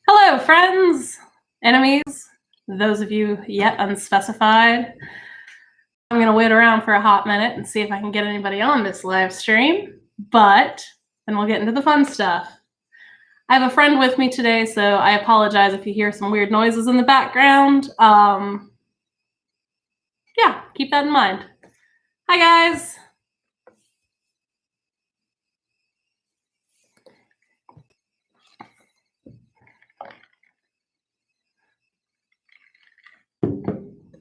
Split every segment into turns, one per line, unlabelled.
Hello, friends, enemies, those of you yet unspecified. I'm going to wait around for a hot minute and see if I can get anybody on this live stream, but then we'll get into the fun stuff. I have a friend with me today, so I apologize if you hear some weird noises in the background. Yeah, keep that in mind. Hi, guys.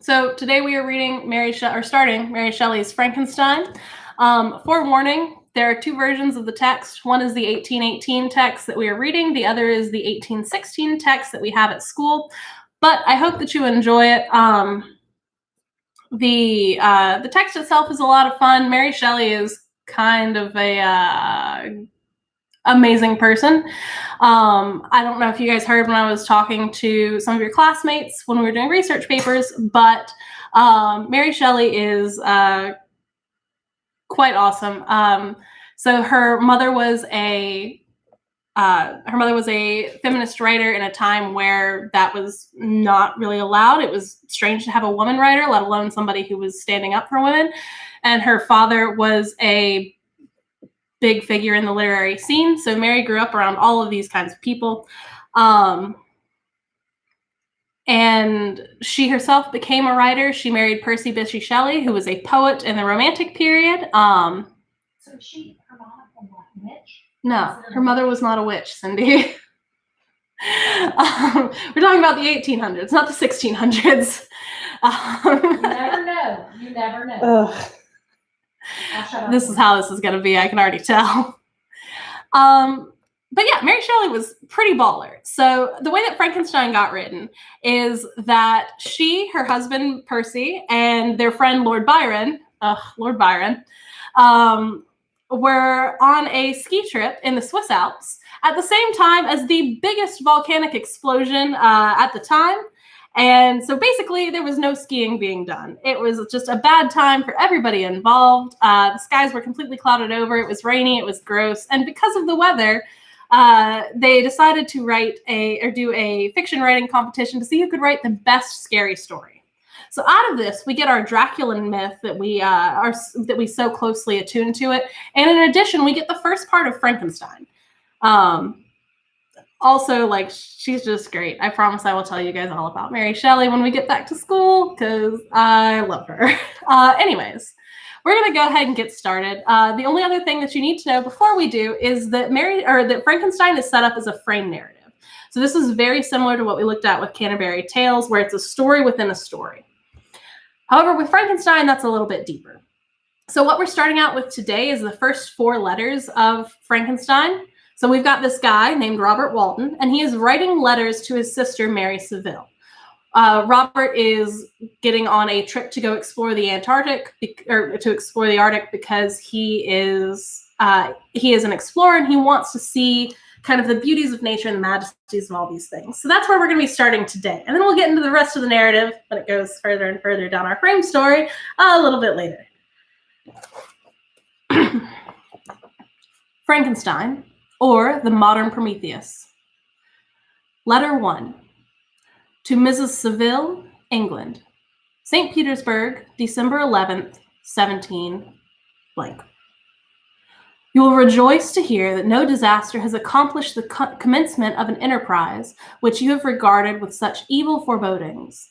So today we are reading starting Mary Shelley's Frankenstein. Forewarning, there are two versions of the text. One is the 1818 text that we are reading. The other is the 1816 text that we have at school. But I hope that you enjoy it. The text itself is a lot of fun. Mary Shelley is kind of a amazing person. I don't know if you guys heard when I was talking to some of your classmates when we were doing research papers, but Mary Shelley is quite awesome. So her mother was a feminist writer in a time where that was not really allowed. It was strange to have a woman writer, let alone somebody who was standing up for women. And her father was a big figure in the literary scene. So Mary grew up around all of these kinds of people. And she herself became a writer. She married Percy Bysshe Shelley, who was a poet in the Romantic period. So her mom was not a witch? No, her mother was not a witch, Cindy. We're talking about the 1800s, not the 1600s.
You never know. You never know.
This is how this is going to be. I can already tell. But yeah, Mary Shelley was pretty baller. So the way that Frankenstein got written is that she, her husband, Percy, and their friend, Lord Byron, were on a ski trip in the Swiss Alps at the same time as the biggest volcanic explosion at the time. And so basically there was no skiing being done. It was just a bad time for everybody involved. The skies were completely clouded over. It was rainy. It was gross. And because of the weather, they decided to do a fiction writing competition to see who could write the best scary story. So out of this, we get our Draculan myth that we so closely attuned to it. And in addition, we get the first part of Frankenstein. Also, like, she's just great. I promise I will tell you guys all about Mary Shelley when we get back to school, because I love her. Anyways, we're going to go ahead and get started. The only other thing that you need to know before we do is that that Frankenstein is set up as a frame narrative. So this is very similar to what we looked at with Canterbury Tales, where it's a story within a story. However, with Frankenstein, that's a little bit deeper. So what we're starting out with today is the first 4 letters of Frankenstein. So we've got this guy named Robert Walton, and he is writing letters to his sister, Mary Seville. Robert is getting on a trip to go explore the Arctic because he is an explorer, and he wants to see kind of the beauties of nature and the majesties of all these things. So that's where we're going to be starting today. And then we'll get into the rest of the narrative when it goes further and further down our frame story a little bit later. Frankenstein, or the Modern Prometheus. Letter 1. To Mrs. Seville, England. St. Petersburg, December 11th, 17 blank. You will rejoice to hear that no disaster has accomplished the commencement of an enterprise which you have regarded with such evil forebodings.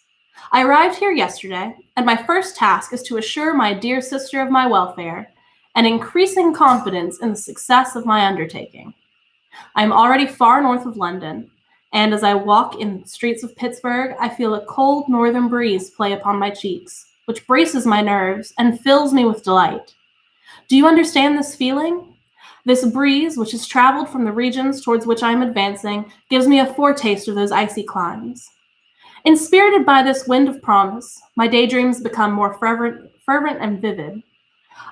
I arrived here yesterday, and my first task is to assure my dear sister of my welfare and increasing confidence in the success of my undertaking. I am already far north of London, and as I walk in the streets of Pittsburgh, I feel a cold northern breeze play upon my cheeks, which braces my nerves and fills me with delight. Do you understand this feeling? This breeze, which has traveled from the regions towards which I am advancing, gives me a foretaste of those icy climes. Inspirited by this wind of promise, my daydreams become more fervent and vivid.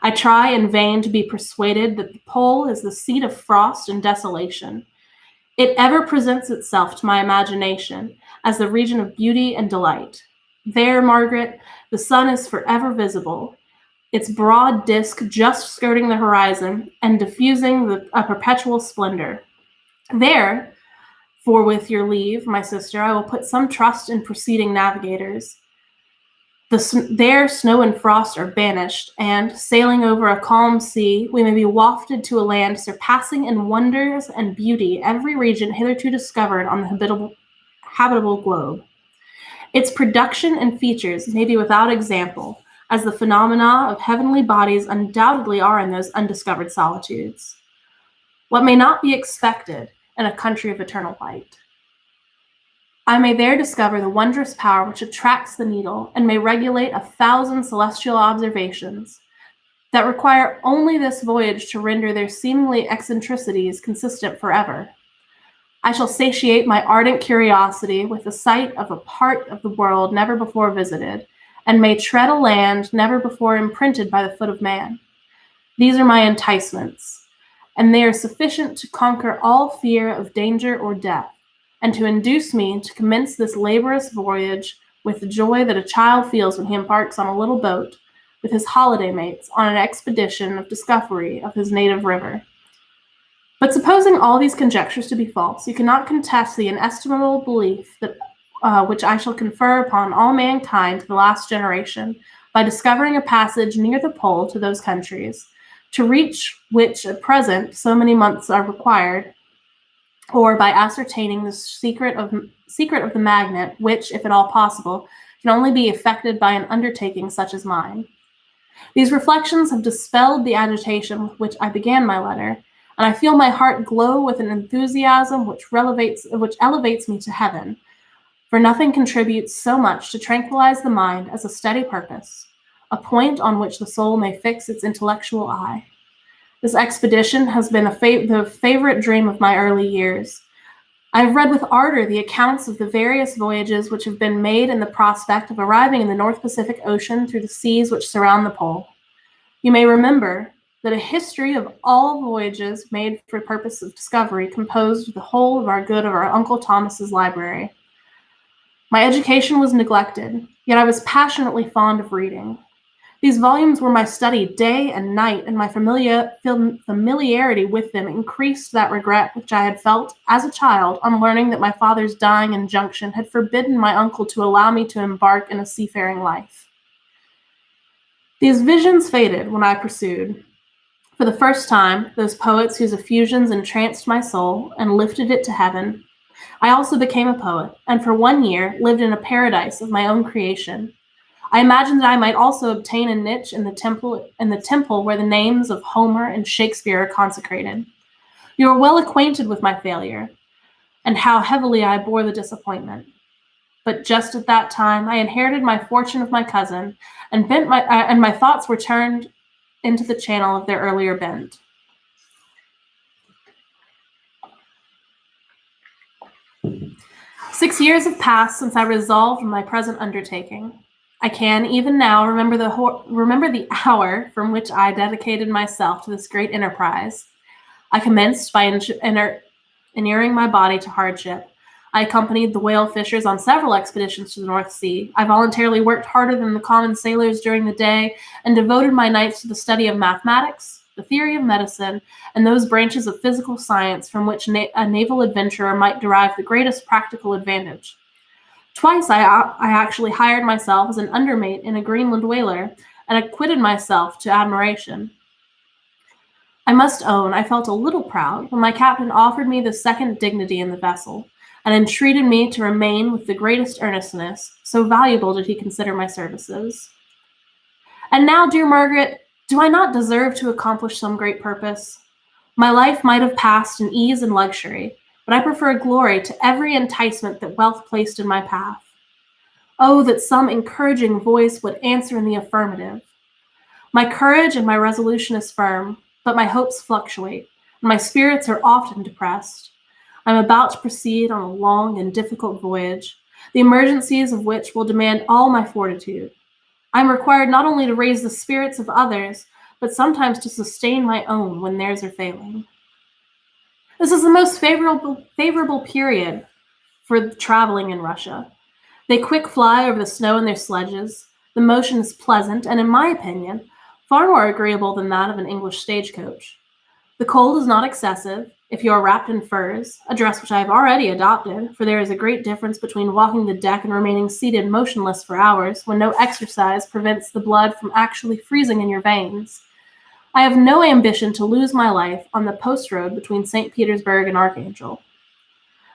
I try in vain to be persuaded that the pole is the seat of frost and desolation. It ever presents itself to my imagination as the region of beauty and delight. There, Margaret, the sun is forever visible, its broad disk just skirting the horizon and diffusing a perpetual splendor. There, for with your leave, my sister, I will put some trust in preceding navigators. There, snow and frost are banished, and, sailing over a calm sea, we may be wafted to a land surpassing in wonders and beauty every region hitherto discovered on the habitable globe. Its production and features may be without example, as the phenomena of heavenly bodies undoubtedly are in those undiscovered solitudes. What may not be expected in a country of eternal light? I may there discover the wondrous power which attracts the needle and may regulate 1,000 celestial observations that require only this voyage to render their seemingly eccentricities consistent forever. I shall satiate my ardent curiosity with the sight of a part of the world never before visited, and may tread a land never before imprinted by the foot of man. These are my enticements, and they are sufficient to conquer all fear of danger or death, and to induce me to commence this laborious voyage with the joy that a child feels when he embarks on a little boat with his holiday mates on an expedition of discovery of his native river. But supposing all these conjectures to be false, you cannot contest the inestimable belief that which I shall confer upon all mankind to the last generation by discovering a passage near the pole to those countries, to reach which at present so many months are required, or by ascertaining the secret of the magnet, which, if at all possible, can only be effected by an undertaking such as mine. These reflections have dispelled the agitation with which I began my letter, and I feel my heart glow with an enthusiasm which elevates me to heaven, for nothing contributes so much to tranquilize the mind as a steady purpose, a point on which the soul may fix its intellectual eye. This expedition has been the favorite dream of my early years. I have read with ardor the accounts of the various voyages which have been made in the prospect of arriving in the North Pacific Ocean through the seas which surround the pole. You may remember that a history of all voyages made for purpose of discovery composed the whole of our Uncle Thomas's library. My education was neglected, yet I was passionately fond of reading. These volumes were my study day and night, and my familiarity with them increased that regret which I had felt as a child on learning that my father's dying injunction had forbidden my uncle to allow me to embark in a seafaring life. These visions faded when I pursued, for the first time, those poets whose effusions entranced my soul and lifted it to heaven. I also became a poet, and for 1 year lived in a paradise of my own creation. I imagined that I might also obtain a niche in the temple where the names of Homer and Shakespeare are consecrated. You are well acquainted with my failure, and how heavily I bore the disappointment. But just at that time, I inherited my fortune of my cousin, and my thoughts were turned into the channel of their earlier bent. "6 years have passed since I resolved on my present undertaking. I can, even now, remember the hour from which I dedicated myself to this great enterprise. I commenced by inuring my body to hardship. I accompanied the whale fishers on several expeditions to the North Sea. I voluntarily worked harder than the common sailors during the day and devoted my nights to the study of mathematics, the theory of medicine, and those branches of physical science from which a naval adventurer might derive the greatest practical advantage. Twice I actually hired myself as an undermate in a Greenland whaler and acquitted myself to admiration. I must own I felt a little proud when my captain offered me the second dignity in the vessel, and entreated me to remain with the greatest earnestness, so valuable did he consider my services. And now, dear Margaret, do I not deserve to accomplish some great purpose? My life might have passed in ease and luxury, but I prefer glory to every enticement that wealth placed in my path. Oh, that some encouraging voice would answer in the affirmative. My courage and my resolution is firm, but my hopes fluctuate, and my spirits are often depressed. I am about to proceed on a long and difficult voyage, the emergencies of which will demand all my fortitude. I am required not only to raise the spirits of others, but sometimes to sustain my own when theirs are failing. This is the most favorable period for traveling in Russia. They quick fly over the snow in their sledges. The motion is pleasant, and in my opinion, far more agreeable than that of an English stagecoach. The cold is not excessive if you are wrapped in furs, a dress which I have already adopted, for there is a great difference between walking the deck and remaining seated motionless for hours when no exercise prevents the blood from actually freezing in your veins. I have no ambition to lose my life on the post road between St. Petersburg and Archangel.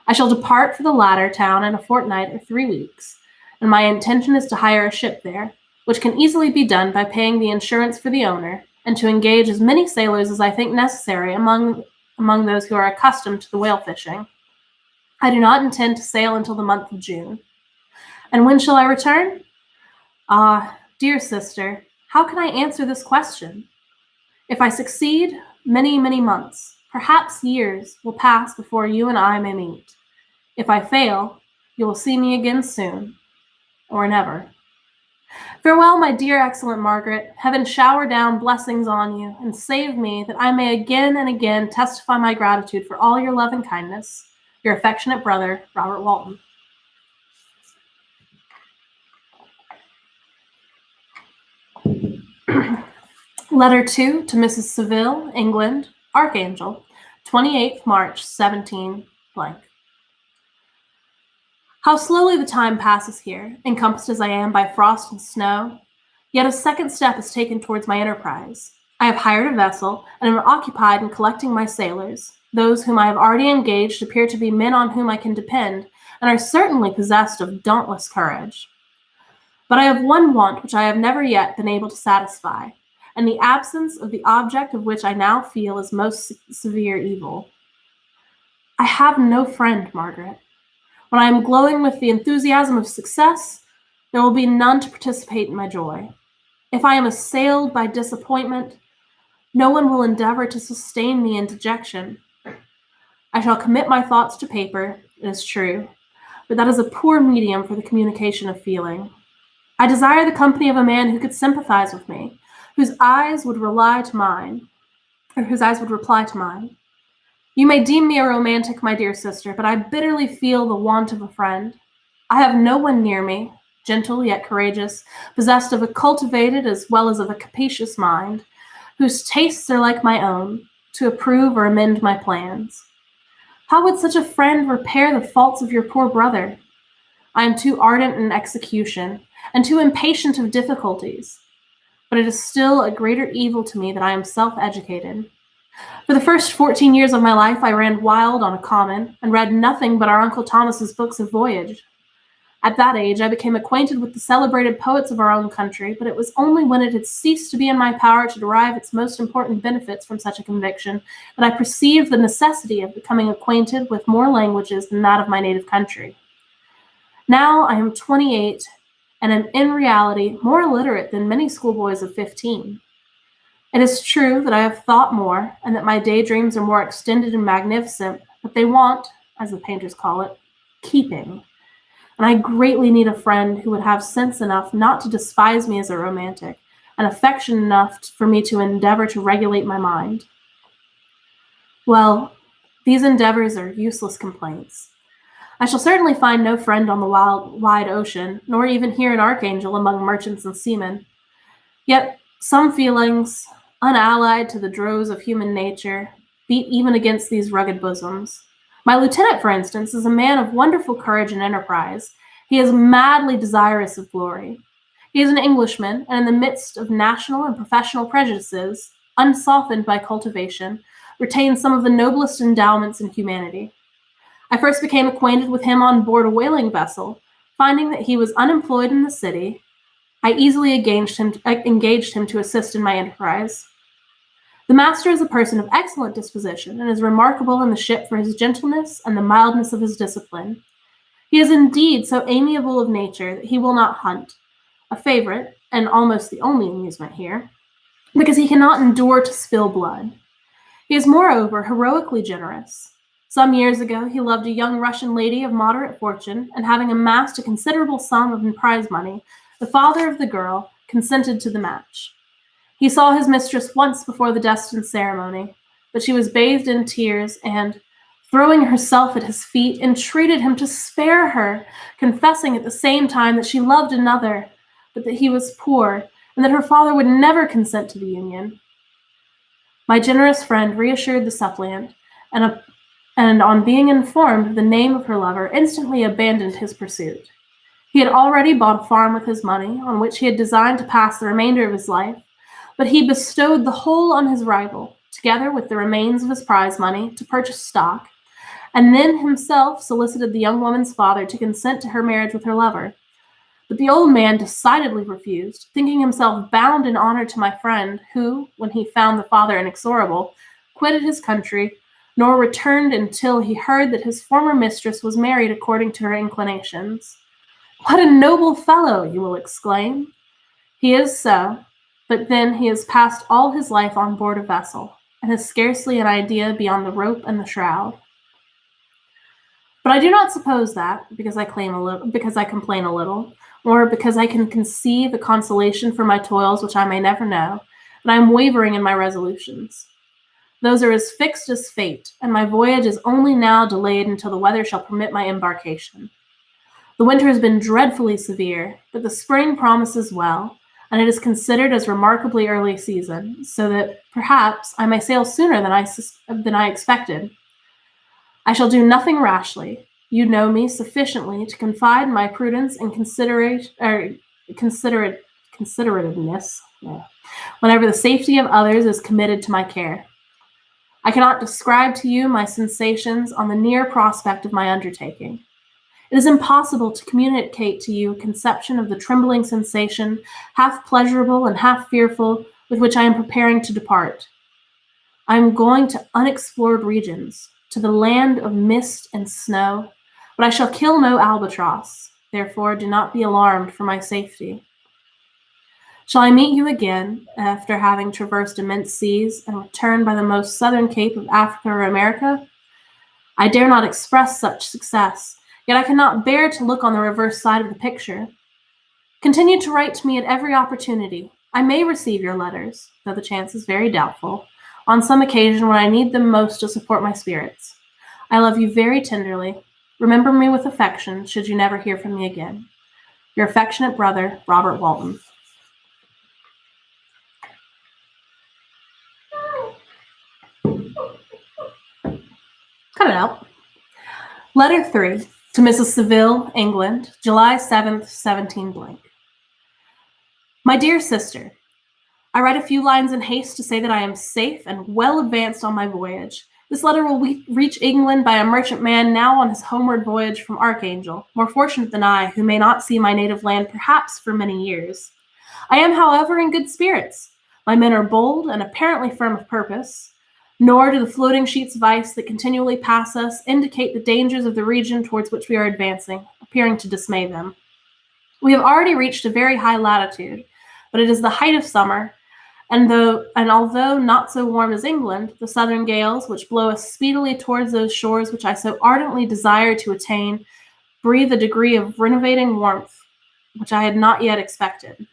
I shall depart for the latter town in a fortnight or 3 weeks, and my intention is to hire a ship there, which can easily be done by paying the insurance for the owner, and to engage as many sailors as I think necessary among those who are accustomed to the whale fishing. I do not intend to sail until the month of June. And when shall I return? Ah, dear sister, how can I answer this question? If I succeed, many, many months, perhaps years, will pass before you and I may meet. If I fail, you will see me again soon, or never. Farewell, my dear, excellent Margaret. Heaven shower down blessings on you, and save me that I may again and again testify my gratitude for all your love and kindness. Your affectionate brother, Robert Walton. Letter 2 to Mrs. Seville, England, Archangel, 28th March, 17 blank. How slowly the time passes here, encompassed as I am by frost and snow. Yet a second step is taken towards my enterprise. I have hired a vessel and am occupied in collecting my sailors. Those whom I have already engaged appear to be men on whom I can depend, and are certainly possessed of dauntless courage. But I have one want which I have never yet been able to satisfy, and the absence of the object of which I now feel is most severe evil. I have no friend, Margaret. When I am glowing with the enthusiasm of success, there will be none to participate in my joy. If I am assailed by disappointment, no one will endeavor to sustain me in dejection. I shall commit my thoughts to paper, it is true, but that is a poor medium for the communication of feeling. I desire the company of a man who could sympathize with me, whose eyes would reply to mine. You may deem me a romantic, my dear sister, but I bitterly feel the want of a friend. I have no one near me, gentle yet courageous, possessed of a cultivated as well as of a capacious mind, whose tastes are like my own, to approve or amend my plans. How would such a friend repair the faults of your poor brother? I am too ardent in execution, and too impatient of difficulties. But it is still a greater evil to me that I am self-educated. For the first 14 years of my life, I ran wild on a common, and read nothing but our Uncle Thomas's books of voyage. At that age, I became acquainted with the celebrated poets of our own country, but it was only when it had ceased to be in my power to derive its most important benefits from such a conviction that I perceived the necessity of becoming acquainted with more languages than that of my native country. Now I am 28, and am in reality more illiterate than many schoolboys of 15. It is true that I have thought more, and that my daydreams are more extended and magnificent, but they want, as the painters call it, keeping. And I greatly need a friend who would have sense enough not to despise me as a romantic, and affection enough for me to endeavor to regulate my mind. Well, these endeavors are useless complaints. I shall certainly find no friend on the wide ocean, nor even here in Archangel among merchants and seamen. Yet some feelings, unallied to the droves of human nature, beat even against these rugged bosoms. My lieutenant, for instance, is a man of wonderful courage and enterprise. He is madly desirous of glory. He is an Englishman, and in the midst of national and professional prejudices, unsoftened by cultivation, retains some of the noblest endowments in humanity. I first became acquainted with him on board a whaling vessel. Finding that he was unemployed in the city, I easily engaged him to assist in my enterprise. The master is a person of excellent disposition, and is remarkable in the ship for his gentleness and the mildness of his discipline. He is indeed so amiable of nature that he will not hunt, a favorite, and almost the only amusement here, because he cannot endure to spill blood. He is moreover heroically generous. Some years ago, he loved a young Russian lady of moderate fortune, and having amassed a considerable sum of prize money, the father of the girl consented to the match. He saw his mistress once before the destined ceremony, but she was bathed in tears and, throwing herself at his feet, entreated him to spare her, confessing at the same time that she loved another, but that he was poor, and that her father would never consent to the union. My generous friend reassured the suppliant, and on being informed of the name of her lover, instantly abandoned his pursuit. He had already bought a farm with his money, on which he had designed to pass the remainder of his life, but he bestowed the whole on his rival, together with the remains of his prize money, to purchase stock, and then himself solicited the young woman's father to consent to her marriage with her lover. But the old man decidedly refused, thinking himself bound in honor to my friend, who, when he found the father inexorable, quitted his country, nor returned until he heard that his former mistress was married according to her inclinations. What a noble fellow, you will exclaim. He is so, but then he has passed all his life on board a vessel, and has scarcely an idea beyond the rope and the shroud. But I do not suppose that, because I complain a little, or because I can conceive a consolation for my toils which I may never know, and I am wavering in my resolutions. Those are as fixed as fate, and my voyage is only now delayed until the weather shall permit my embarkation. The winter has been dreadfully severe, but the spring promises well, and it is considered as remarkably early season, so that perhaps I may sail sooner than I expected. I shall do nothing rashly. You know me sufficiently to confide my prudence and considerativeness whenever the safety of others is committed to my care. I cannot describe to you my sensations on the near prospect of my undertaking. It is impossible to communicate to you a conception of the trembling sensation, half pleasurable and half fearful, with which I am preparing to depart. I am going to unexplored regions, to the land of mist and snow, but I shall kill no albatross, therefore do not be alarmed for my safety. Shall I meet you again, after having traversed immense seas and returned by the most southern cape of Africa or America? I dare not express such success, yet I cannot bear to look on the reverse side of the picture. Continue to write to me at every opportunity. I may receive your letters, though the chance is very doubtful, on some occasion when I need them most to support my spirits. I love you very tenderly. Remember me with affection, should you never hear from me again. Your affectionate brother, Robert Walton. Cut it out. Letter 3 to Mrs. Seville, England, July 7th, 17 blank. My dear sister, I write a few lines in haste to say that I am safe and well advanced on my voyage. This letter will reach England by a merchantman now on his homeward voyage from Archangel, more fortunate than I, who may not see my native land perhaps for many years. I am, however, in good spirits. My men are bold and apparently firm of purpose, nor do the floating sheets of ice that continually pass us indicate the dangers of the region towards which we are advancing, appearing to dismay them. We have already reached a very high latitude, but it is the height of summer, and although not so warm as England, the southern gales, which blow us speedily towards those shores which I so ardently desire to attain, breathe a degree of renovating warmth which I had not yet expected.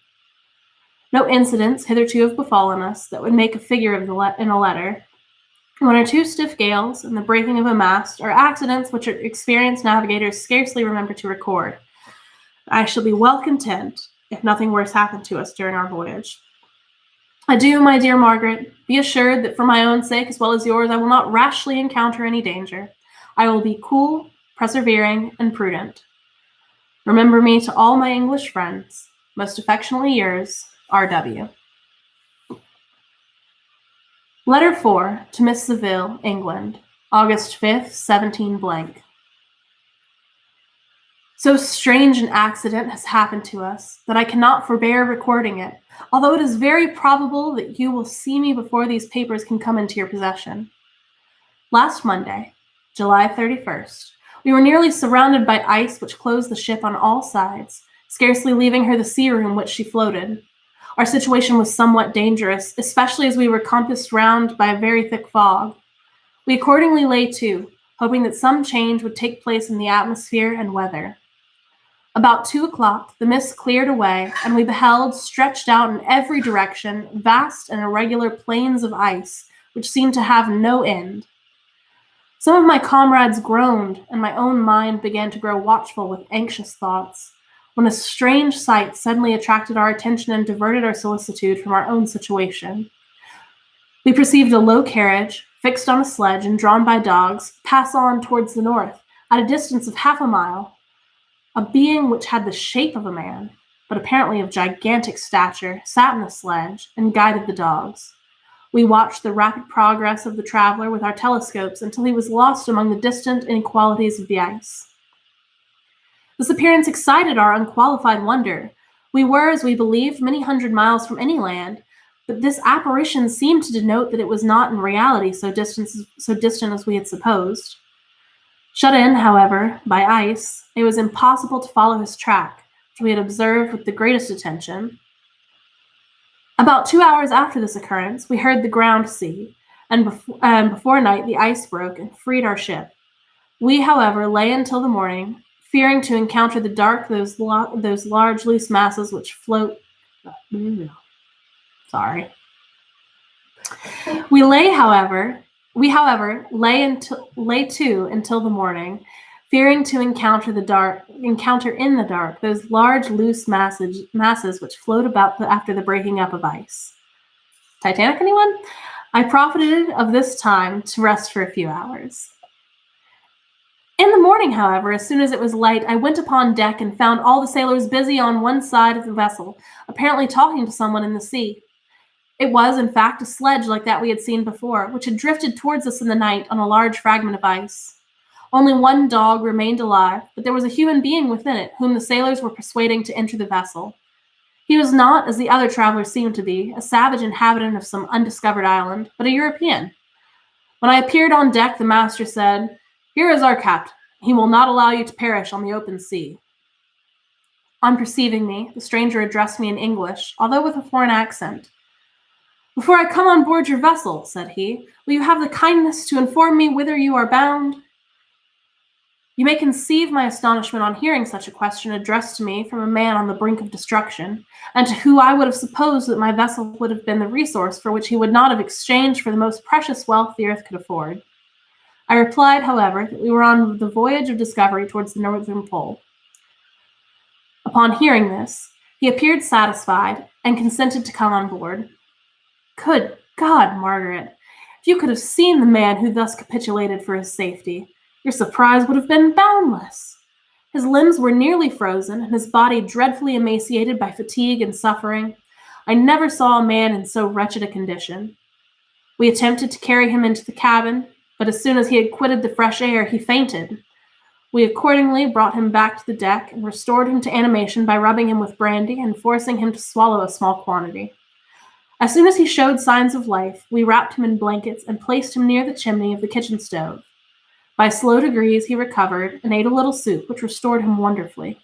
No incidents hitherto have befallen us that would make a figure in a letter. One or two stiff gales and the breaking of a mast are accidents which experienced navigators scarcely remember to record. I shall be well content if nothing worse happened to us during our voyage. Adieu, my dear Margaret. Be assured that for my own sake as well as yours, I will not rashly encounter any danger. I will be cool, persevering, and prudent. Remember me to all my English friends. Most affectionately yours, R.W. Letter 4 to Miss Seville, England, August 5th, 17 blank. So strange an accident has happened to us that I cannot forbear recording it, although it is very probable that you will see me before these papers can come into your possession. Last Monday, July 31st, we were nearly surrounded by ice which closed the ship on all sides, scarcely leaving her the sea room which she floated. Our situation was somewhat dangerous, especially as we were compassed round by a very thick fog. We accordingly lay to, hoping that some change would take place in the atmosphere and weather. About 2 o'clock, the mist cleared away, and we beheld, stretched out in every direction, vast and irregular plains of ice, which seemed to have no end. Some of my comrades groaned, and my own mind began to grow watchful with anxious thoughts. when a strange sight suddenly attracted our attention and diverted our solicitude from our own situation. We perceived a low carriage, fixed on a sledge and drawn by dogs, pass on towards the north, at a distance of half a mile. A being which had the shape of a man, but apparently of gigantic stature, sat in the sledge and guided the dogs. We watched the rapid progress of the traveler with our telescopes until he was lost among the distant inequalities of the ice. This appearance excited our unqualified wonder. We were, as we believed, many hundred miles from any land, but this apparition seemed to denote that it was not in reality so distant as we had supposed. Shut in, however, by ice, it was impossible to follow his track, which we had observed with the greatest attention. About 2 hours after this occurrence, we heard the ground sea, and before night the ice broke and freed our ship. We, however, lay until the morning, fearing to encounter the dark, those large loose masses which float. Sorry. We, however, lay to until the morning, fearing to encounter in the dark those large loose masses which float about after the breaking up of ice. Titanic, anyone? I profited of this time to rest for a few hours. In the morning, however, as soon as it was light, I went upon deck and found all the sailors busy on one side of the vessel, apparently talking to someone in the sea. It was, in fact, a sledge like that we had seen before, which had drifted towards us in the night on a large fragment of ice. Only one dog remained alive, but there was a human being within it, whom the sailors were persuading to enter the vessel. He was not, as the other travelers seemed to be, a savage inhabitant of some undiscovered island, but a European. When I appeared on deck, the master said, "Here is our captain. He will not allow you to perish on the open sea." On perceiving me, the stranger addressed me in English, although with a foreign accent. "Before I come on board your vessel," said he, "will you have the kindness to inform me whither you are bound?" You may conceive my astonishment on hearing such a question addressed to me from a man on the brink of destruction, and to whom I would have supposed that my vessel would have been the resource for which he would not have exchanged for the most precious wealth the earth could afford. I replied, however, that we were on the voyage of discovery towards the northern pole. Upon hearing this, he appeared satisfied and consented to come on board. Good God, Margaret, if you could have seen the man who thus capitulated for his safety, your surprise would have been boundless. His limbs were nearly frozen, and his body dreadfully emaciated by fatigue and suffering. I never saw a man in so wretched a condition. We attempted to carry him into the cabin, but as soon as he had quitted the fresh air, he fainted. We accordingly brought him back to the deck and restored him to animation by rubbing him with brandy and forcing him to swallow a small quantity. As soon as he showed signs of life, we wrapped him in blankets and placed him near the chimney of the kitchen stove. By slow degrees, he recovered and ate a little soup, which restored him wonderfully.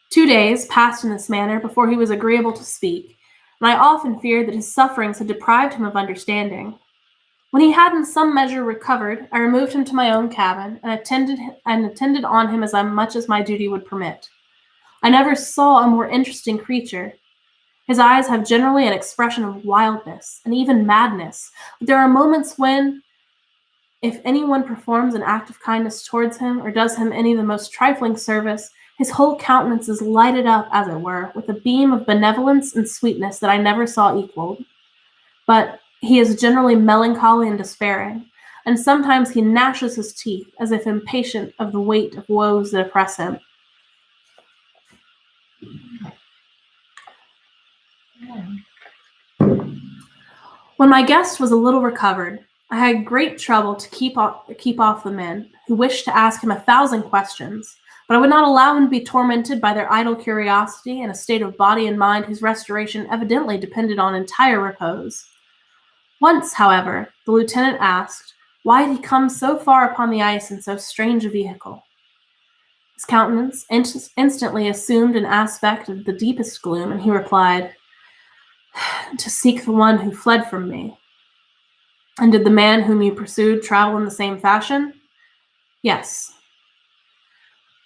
2 days passed in this manner before he was agreeable to speak, and I often feared that his sufferings had deprived him of understanding. When he had in some measure recovered, I removed him to my own cabin and attended on him as much as my duty would permit. I never saw a more interesting creature. His eyes have generally an expression of wildness and even madness, but there are moments when, if anyone performs an act of kindness towards him or does him any of the most trifling service, his whole countenance is lighted up, as it were, with a beam of benevolence and sweetness that I never saw equaled. But he is generally melancholy and despairing, and sometimes he gnashes his teeth as if impatient of the weight of woes that oppress him. When my guest was a little recovered, I had great trouble to keep off the men, who wished to ask him 1,000 questions, but I would not allow him to be tormented by their idle curiosity in a state of body and mind whose restoration evidently depended on entire repose. Once, however, the lieutenant asked, why had he come so far upon the ice in so strange a vehicle? His countenance instantly assumed an aspect of the deepest gloom, and he replied, "To seek the one who fled from me." "And did the man whom you pursued travel in the same fashion?" "Yes."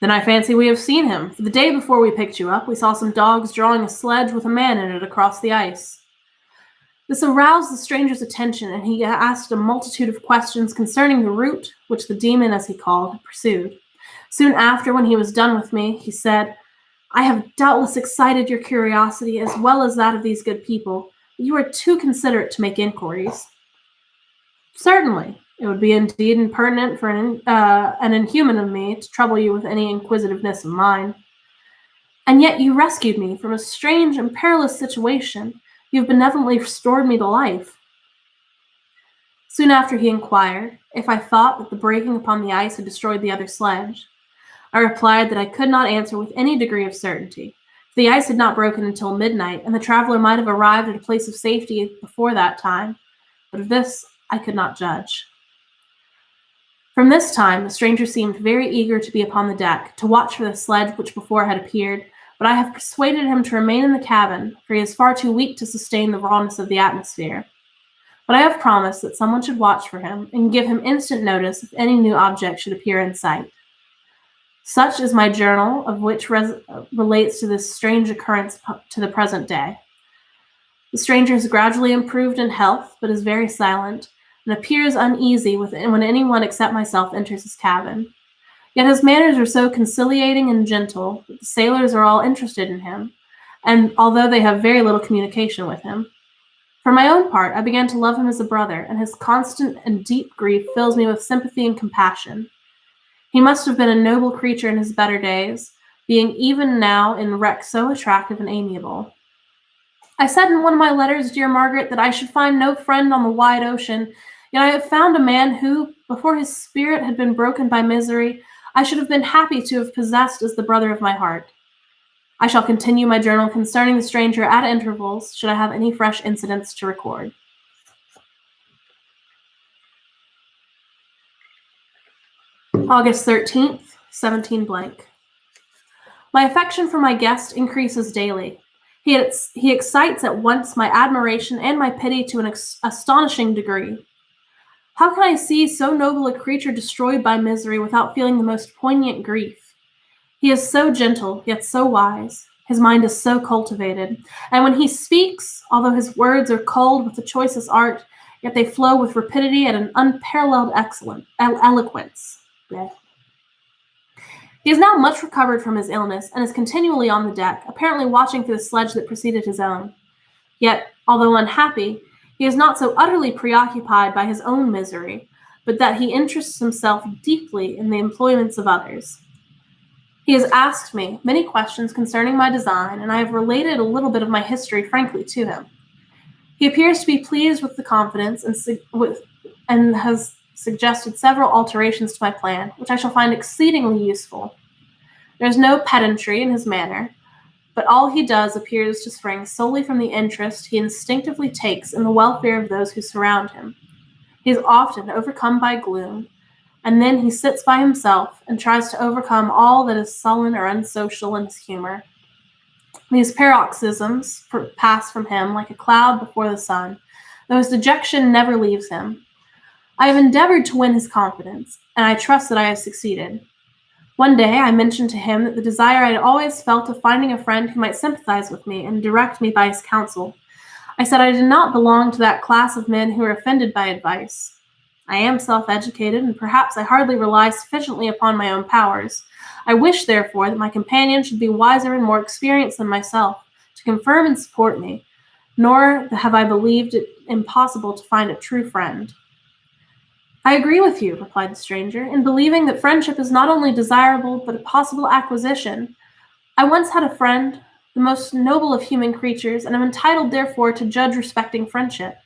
"Then I fancy we have seen him, for the day before we picked you up, we saw some dogs drawing a sledge with a man in it across the ice." This aroused the stranger's attention, and he asked a multitude of questions concerning the route which the demon, as he called, had pursued. Soon after, when he was done with me, he said, "I have doubtless excited your curiosity as well as that of these good people, but you are too considerate to make inquiries." "Certainly. It would be indeed impertinent for and inhuman of me to trouble you with any inquisitiveness of mine." "And yet you rescued me from a strange and perilous situation. You have benevolently restored me to life." Soon after he inquired if I thought that the breaking upon the ice had destroyed the other sledge. I replied that I could not answer with any degree of certainty. The ice had not broken until midnight, and the traveler might have arrived at a place of safety before that time, but of this I could not judge. From this time, the stranger seemed very eager to be upon the deck, to watch for the sledge which before had appeared, but I have persuaded him to remain in the cabin, for he is far too weak to sustain the rawness of the atmosphere. But I have promised that someone should watch for him and give him instant notice if any new object should appear in sight. Such is my journal, of which relates to this strange occurrence to the present day. The stranger has gradually improved in health, but is very silent, and appears uneasy when anyone except myself enters his cabin. Yet his manners are so conciliating and gentle that the sailors are all interested in him, and although they have very little communication with him. For my own part, I began to love him as a brother, and his constant and deep grief fills me with sympathy and compassion. He must have been a noble creature in his better days, being even now in wreck so attractive and amiable. I said in one of my letters, dear Margaret, that I should find no friend on the wide ocean, yet I have found a man who, before his spirit had been broken by misery, I should have been happy to have possessed as the brother of my heart. I shall continue my journal concerning the stranger at intervals, should I have any fresh incidents to record. August 13th, 17 blank. My affection for my guest increases daily. He excites at once my admiration and my pity to an astonishing degree. How can I see so noble a creature destroyed by misery without feeling the most poignant grief? He is so gentle, yet so wise. His mind is so cultivated. And when he speaks, although his words are culled with the choicest art, yet they flow with rapidity and an unparalleled eloquence. Blech. He is now much recovered from his illness and is continually on the deck, apparently watching for the sledge that preceded his own. Yet, although unhappy, he is not so utterly preoccupied by his own misery, but that he interests himself deeply in the employments of others. He has asked me many questions concerning my design, and I have related a little bit of my history frankly to him. He appears to be pleased with the confidence and has suggested several alterations to my plan, which I shall find exceedingly useful. There is no pedantry in his manner, but all he does appears to spring solely from the interest he instinctively takes in the welfare of those who surround him. He is often overcome by gloom, and then he sits by himself and tries to overcome all that is sullen or unsocial in his humor. These paroxysms pass from him like a cloud before the sun, though his dejection never leaves him. I have endeavored to win his confidence, and I trust that I have succeeded. One day I mentioned to him that the desire I had always felt of finding a friend who might sympathize with me and direct me by his counsel. I said I did not belong to that class of men who are offended by advice. I am self-educated, and perhaps I hardly rely sufficiently upon my own powers. I wish, therefore, that my companion should be wiser and more experienced than myself, to confirm and support me, nor have I believed it impossible to find a true friend. I agree with you, replied the stranger, in believing that friendship is not only desirable, but a possible acquisition. I once had a friend, the most noble of human creatures, and am entitled, therefore, to judge respecting friendship.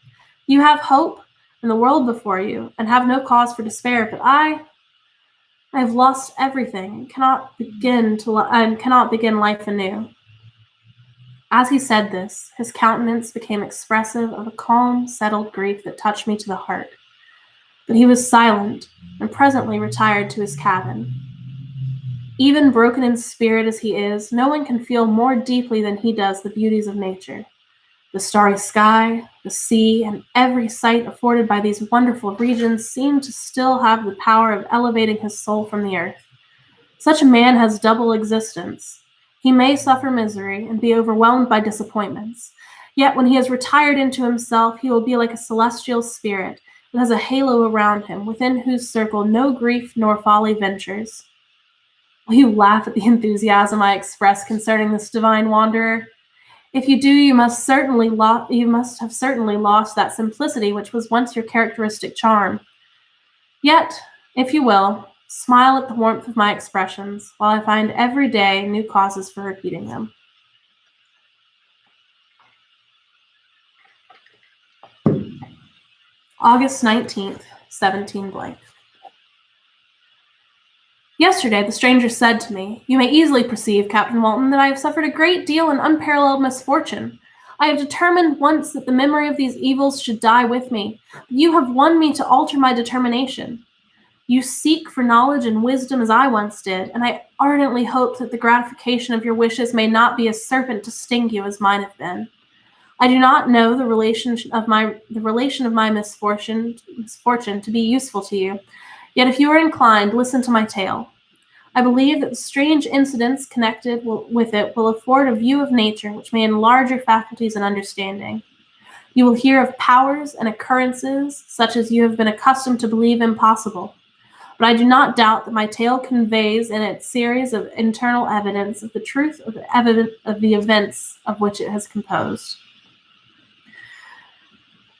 You have hope and the world before you, and have no cause for despair, but I have lost everything and cannot begin life anew. As he said this, his countenance became expressive of a calm, settled grief that touched me to the heart. But he was silent, and presently retired to his cabin. Even broken in spirit as he is, no one can feel more deeply than he does the beauties of nature. The starry sky, the sea, and every sight afforded by these wonderful regions seem to still have the power of elevating his soul from the earth. Such a man has double existence. He may suffer misery and be overwhelmed by disappointments, yet when he has retired into himself, he will be like a celestial spirit that has a halo around him, within whose circle no grief nor folly ventures. Will you laugh at the enthusiasm I express concerning this divine wanderer? If you do, you must have certainly lost that simplicity which was once your characteristic charm. Yet, if you will, smile at the warmth of my expressions, while I find every day new causes for repeating them. August 19th, 17 blank. Yesterday, the stranger said to me, "You may easily perceive, Captain Walton, that I have suffered a great deal in unparalleled misfortune. I have determined once that the memory of these evils should die with me. You have won me to alter my determination. You seek for knowledge and wisdom as I once did, and I ardently hope that the gratification of your wishes may not be a serpent to sting you as mine have been. I do not know the relation of my misfortune to be useful to you, yet if you are inclined, listen to my tale. I believe that the strange incidents connected with it will afford a view of nature which may enlarge your faculties and understanding. You will hear of powers and occurrences such as you have been accustomed to believe impossible. But I do not doubt that my tale conveys in its series of internal evidence of the truth of the events of which it has composed.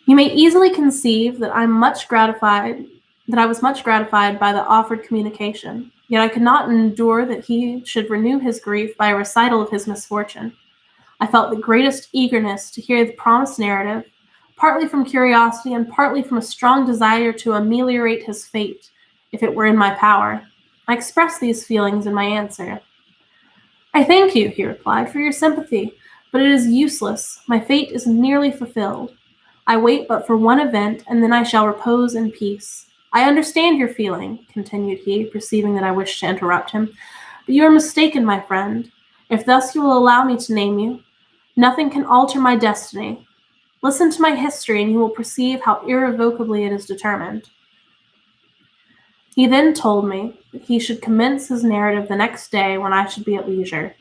You may easily conceive that I was much gratified by the offered communication, yet I could not endure that he should renew his grief by a recital of his misfortune. I felt the greatest eagerness to hear the promised narrative, partly from curiosity and partly from a strong desire to ameliorate his fate, if it were in my power. I expressed these feelings in my answer. "I thank you," he replied, "for your sympathy, but it is useless. My fate is nearly fulfilled. I wait but for one event, and then I shall repose in peace. I understand your feeling," continued he, perceiving that I wished to interrupt him, "but you are mistaken, my friend. If thus you will allow me to name you, nothing can alter my destiny. Listen to my history, and you will perceive how irrevocably it is determined." He then told me that he should commence his narrative the next day when I should be at leisure.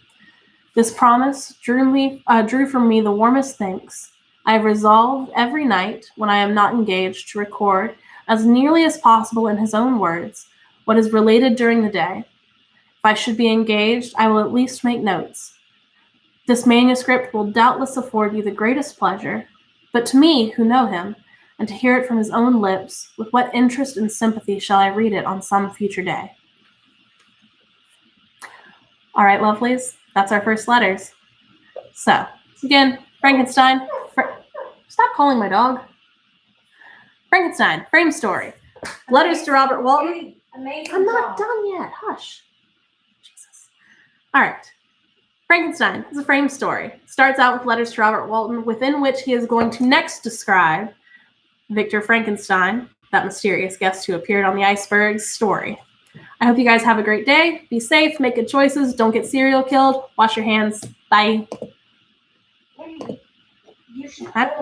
This promise drew from me the warmest thanks. I have resolved every night, when I am not engaged, to record, as nearly as possible in his own words, what is related during the day. If I should be engaged, I will at least make notes. This manuscript will doubtless afford you the greatest pleasure, but to me, who know him, and to hear it from his own lips, with what interest and sympathy shall I read it on some future day? All right, lovelies, that's our first letters. So, again, Frankenstein. Stop calling my dog. Frankenstein, frame story. Letters to Robert Walton.
Amazing.
I'm not done yet. Hush. Jesus. All right. Frankenstein is a frame story. Starts out with letters to Robert Walton, within which he is going to next describe Victor Frankenstein, that mysterious guest who appeared on the iceberg's story. I hope you guys have a great day. Be safe, make good choices, don't get serial killed, wash your hands. Bye.
You should